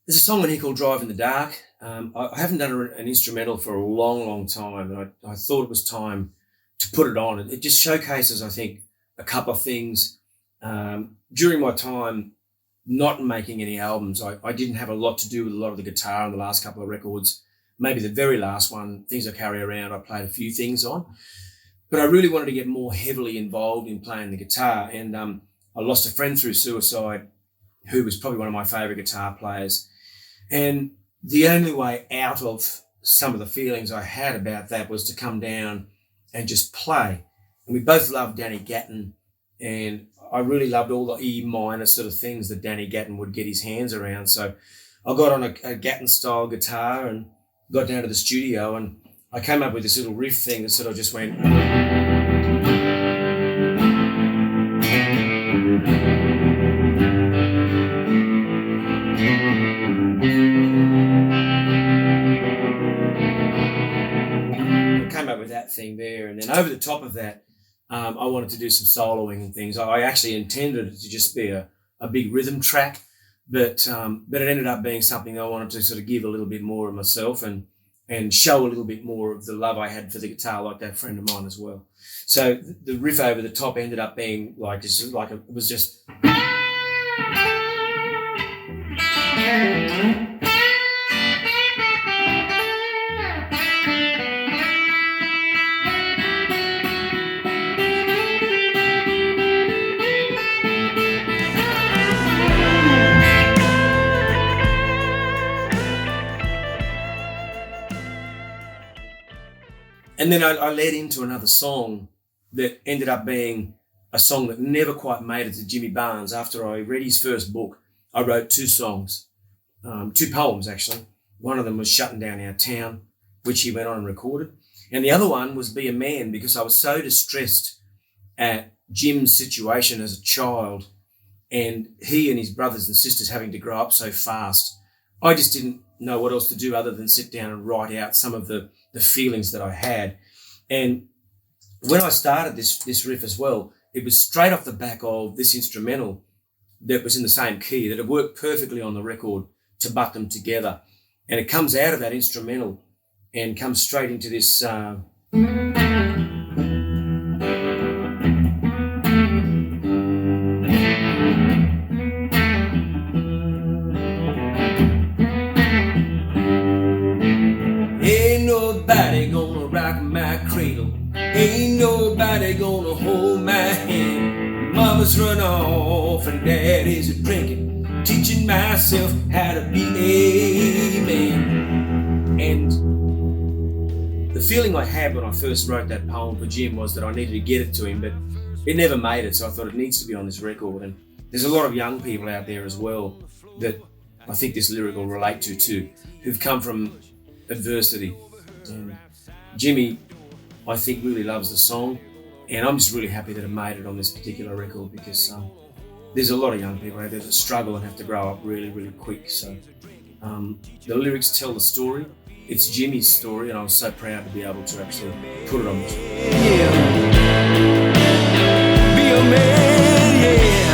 There's a song on here called Drive in the Dark. I haven't done an instrumental for a long, long time, and I thought it was time to put it on. It just showcases, I think, a couple of things. During my time not making any albums, I didn't have a lot to do with a lot of the guitar on the last couple of records. Maybe the very last one, Things I Carry Around, I played a few things on. But I really wanted to get more heavily involved in playing the guitar. And I lost a friend through suicide who was probably one of my favourite guitar players. And the only way out of some of the feelings I had about that was to come down and just play. And we both loved Danny Gatton, and I really loved all the E minor sort of things that Danny Gatton would get his hands around. So I got on a Gatton style guitar and got down to the studio, and I came up with this little riff thing that sort of just went. With that thing there, and then over the top of that, I wanted to do some soloing and things. I actually intended it to just be a big rhythm track, but it ended up being something I wanted to sort of give a little bit more of myself and show a little bit more of the love I had for the guitar, like that friend of mine as well. So the riff over the top ended up being like it was just. And then I led into another song that ended up being a song that never quite made it to Jimmy Barnes. After I read his first book, I wrote two songs, two poems actually. One of them was Shutting Down Our Town, which he went on and recorded. And the other one was Be a Man, because I was so distressed at Jim's situation as a child and he and his brothers and sisters having to grow up so fast. I just didn't know what else to do other than sit down and write out some of the feelings that I had. And when I started this riff as well, it was straight off the back of this instrumental that was in the same key, that it worked perfectly on the record to butt them together. And it comes out of that instrumental and comes straight into this. Nobody gonna rock my cradle. Ain't nobody gonna hold my hand. Mama's run off and daddy's a drinking, teaching myself how to be a man. And the feeling I had when I first wrote that poem for Jim was that I needed to get it to him, but it never made it, so I thought it needs to be on this record. And there's a lot of young people out there as well that I think this lyric will relate to too, who've come from adversity. And Jimmy, I think, really loves the song, and I'm just really happy that it made it on this particular record, because there's a lot of young people out there that struggle and have to grow up really, really quick. So the lyrics tell the story. It's Jimmy's story, and I was so proud to be able to actually put it on this. Yeah. Be a man, yeah.